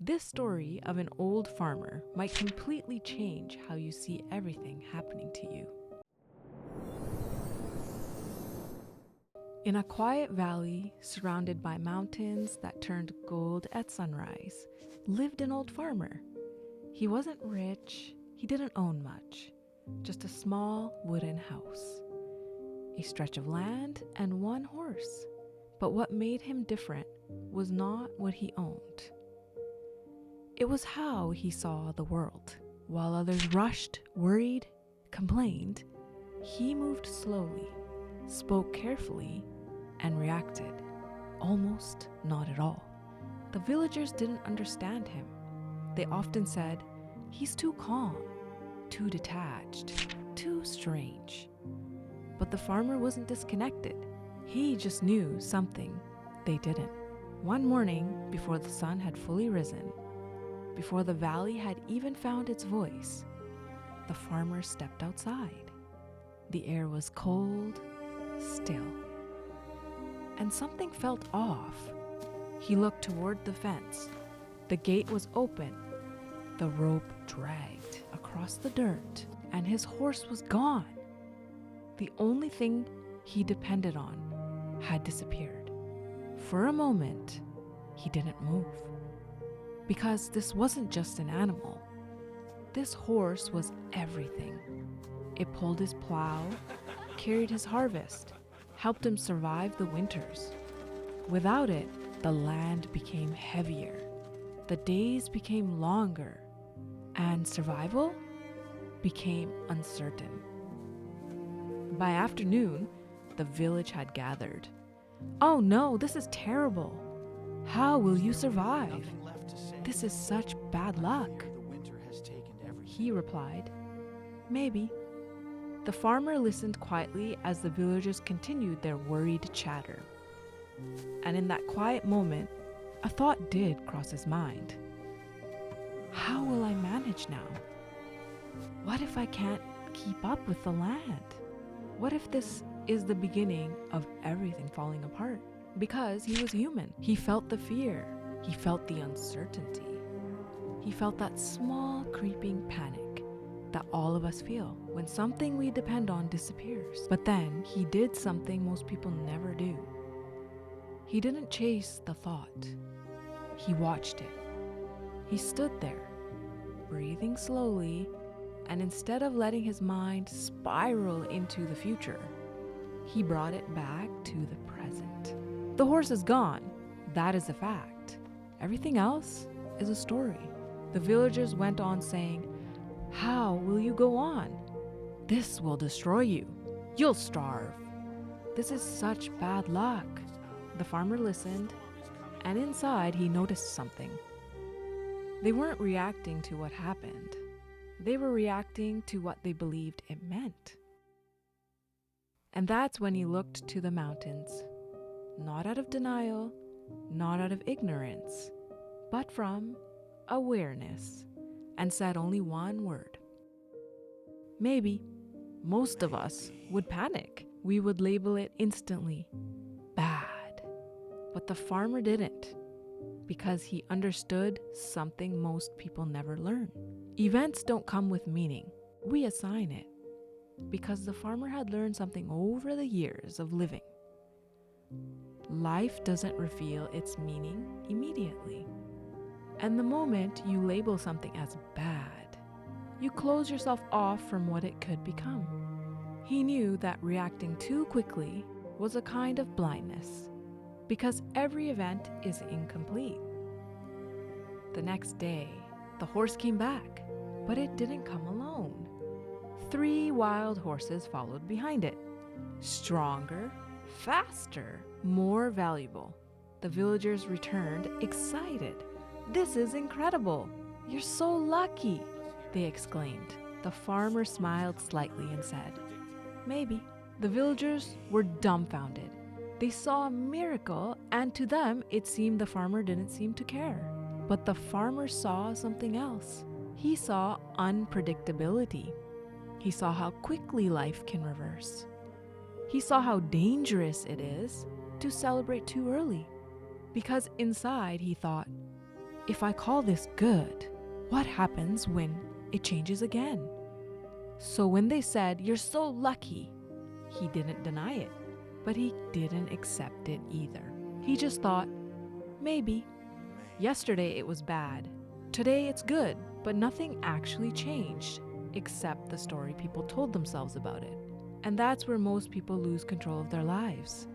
This story of an old farmer might completely change how you see everything happening to you. In a quiet valley surrounded by mountains that turned gold at sunrise, lived an old farmer. He wasn't rich, he didn't own much, just a small wooden house, a stretch of land, and one horse. But what made him different was not what he owned. It was how he saw the world. While others rushed, worried, complained, he moved slowly, spoke carefully, and reacted almost not at all. The villagers didn't understand him. They often said, "He's too calm, too detached, too strange." But the farmer wasn't disconnected. He just knew something they didn't. One morning, before the sun had fully risen, before the valley had even found its voice, the farmer stepped outside. The air was cold, still, and something felt off. He looked toward the fence. The gate was open. The rope dragged across the dirt, and his horse was gone. The only thing he depended on had disappeared. For a moment, he didn't move. Because this wasn't just an animal. This horse was everything. It pulled his plow, carried his harvest, helped him survive the winters. Without it, the land became heavier, the days became longer, and survival became uncertain. By afternoon, the village had gathered. "Oh no, this is terrible. How will you survive? This is such bad luck," he replied. "Maybe." The farmer listened quietly as the villagers continued their worried chatter. And in that quiet moment, a thought did cross his mind. How will I manage now? What if I can't keep up with the land? What if this is the beginning of everything falling apart? Because he was human. He felt the fear. He felt the uncertainty. He felt that small creeping panic that all of us feel when something we depend on disappears. But then he did something most people never do. He didn't chase the thought. He watched it. He stood there, breathing slowly, and instead of letting his mind spiral into the future, he brought it back to the present. The horse is gone. That is a fact. Everything else is a story. The villagers went on saying, "How will you go on? This will destroy you. You'll starve. This is such bad luck." The farmer listened, and inside he noticed something. They weren't reacting to what happened. They were reacting to what they believed it meant. And that's when he looked to the mountains, not out of denial, not out of ignorance, but from awareness, and said only one word. Maybe most of us would panic. We would label it instantly bad. But the farmer didn't, because he understood something most people never learn. Events don't come with meaning. We assign it, because the farmer had learned something over the years of living. Life doesn't reveal its meaning immediately. And the moment you label something as bad, you close yourself off from what it could become. He knew that reacting too quickly was a kind of blindness, because every event is incomplete. The next day, the horse came back, but it didn't come alone. 3 wild horses followed behind it. Stronger, faster, more valuable. The villagers returned excited. "This is incredible! You're so lucky!" they exclaimed. The farmer smiled slightly and said, "Maybe." The villagers were dumbfounded. They saw a miracle, and to them it seemed the farmer didn't seem to care. But the farmer saw something else. He saw unpredictability. He saw how quickly life can reverse. He saw how dangerous it is to celebrate too early. Because inside he thought, if I call this good, what happens when it changes again? So when they said, "You're so lucky," he didn't deny it, but he didn't accept it either. He just thought, maybe. Yesterday it was bad. Today it's good, but nothing actually changed except the story people told themselves about it. And that's where most people lose control of their lives.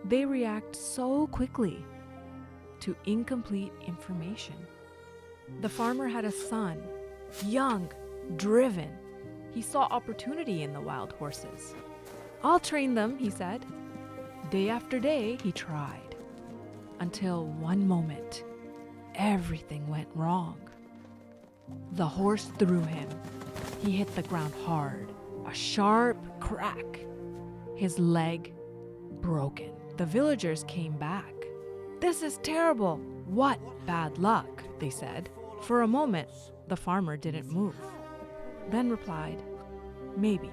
They react so quickly to incomplete information. The farmer had a son, young, driven. He saw opportunity in the wild horses. "I'll train them," he said. Day after day, he tried. Until one moment, everything went wrong. The horse threw him. He hit the ground hard. A sharp crack. His leg broken. The villagers came back. "This is terrible. What bad luck," they said. For a moment, the farmer didn't move, then replied, "Maybe."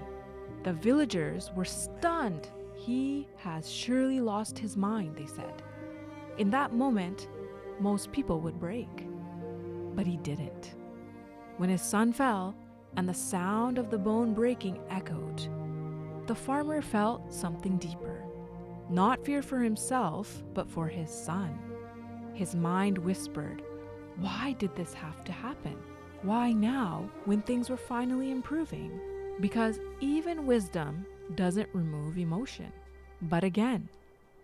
The villagers were stunned. "He has surely lost his mind," they said. In that moment, most people would break, but he didn't. When his son fell and the sound of the bone breaking echoed, the farmer felt something deeper. Not fear for himself, but for his son. His mind whispered, why did this have to happen? Why now, when things were finally improving? Because even wisdom doesn't remove emotion. But again,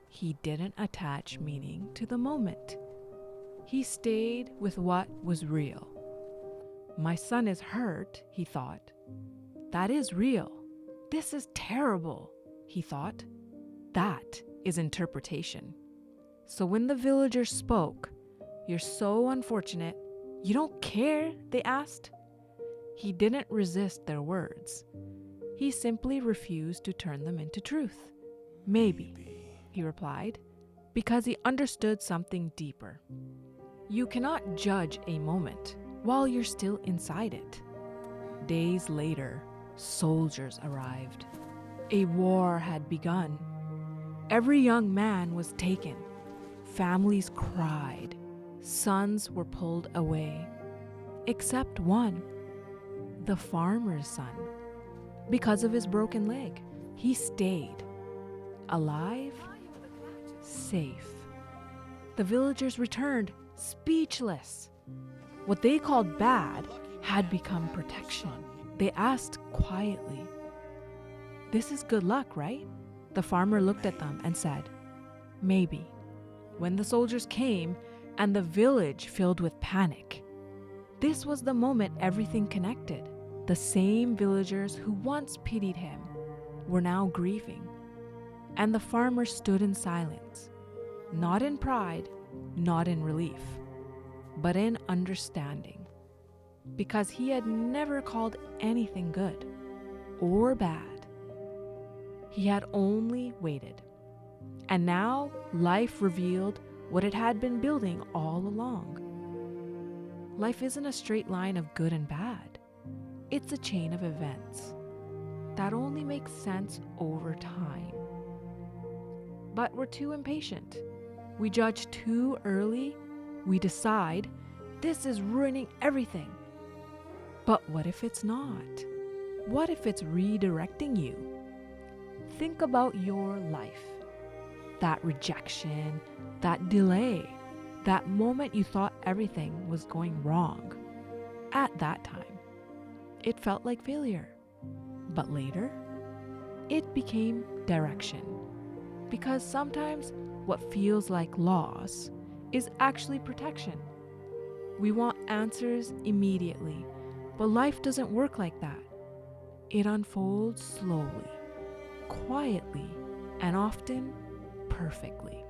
he didn't attach meaning to the moment. He stayed with what was real. My son is hurt, he thought. That is real. This is terrible, he thought. That is interpretation. So when the villagers spoke, "You're so unfortunate. You don't care?" they asked. He didn't resist their words. He simply refused to turn them into truth. Maybe, he replied, because he understood something deeper. You cannot judge a moment while you're still inside it. Days later, soldiers arrived. A war had begun. Every young man was taken. Families cried. Sons were pulled away. Except one, the farmer's son. Because of his broken leg, he stayed. Alive, safe. The villagers returned, speechless. What they called bad had become protection. They asked quietly, "This is good luck, right?" The farmer looked at them and said, "Maybe." When the soldiers came and the village filled with panic, this was the moment everything connected. The same villagers who once pitied him were now grieving. And the farmer stood in silence, not in pride, not in relief, but in understanding, because he had never called anything good or bad. He had only waited. And now life revealed what it had been building all along. Life isn't a straight line of good and bad. It's a chain of events that only makes sense over time. But we're too impatient. We judge too early. We decide, this is ruining everything. But what if it's not? What if it's redirecting you? Think about your life. That rejection, that delay, that moment you thought everything was going wrong. At that time, it felt like failure. But later, it became direction. Because sometimes what feels like loss is actually protection. We want answers immediately, but life doesn't work like that. It unfolds slowly, quietly, and often perfectly,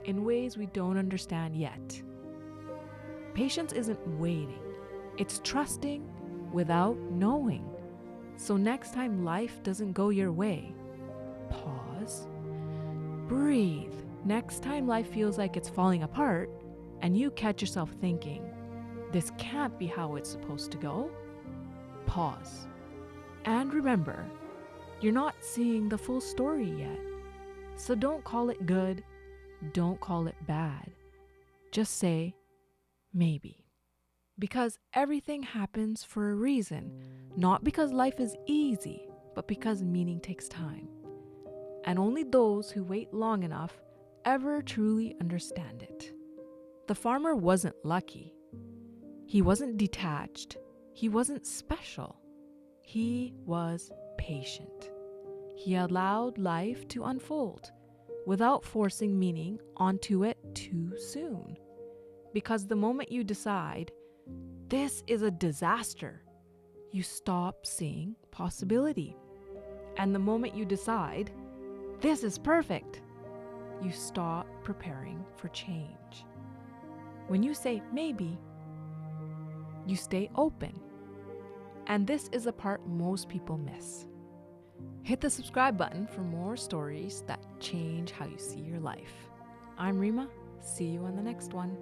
in ways we don't understand yet. Patience isn't waiting, it's trusting without knowing. So next time life doesn't go your way, pause, breathe. Next time life feels like it's falling apart and you catch yourself thinking, this can't be how it's supposed to go, pause. And remember, you're not seeing the full story yet. So don't call it good, don't call it bad. Just say, maybe. Because everything happens for a reason, not because life is easy, but because meaning takes time. And only those who wait long enough ever truly understand it. The farmer wasn't lucky. He wasn't detached. He wasn't special. He was patient. He allowed life to unfold without forcing meaning onto it too soon. Because the moment you decide, this is a disaster, you stop seeing possibility. And the moment you decide, this is perfect, you stop preparing for change. When you say maybe, you stay open. And this is a part most people miss. Hit the subscribe button for more stories that change how you see your life. I'm Rima. See you on the next one.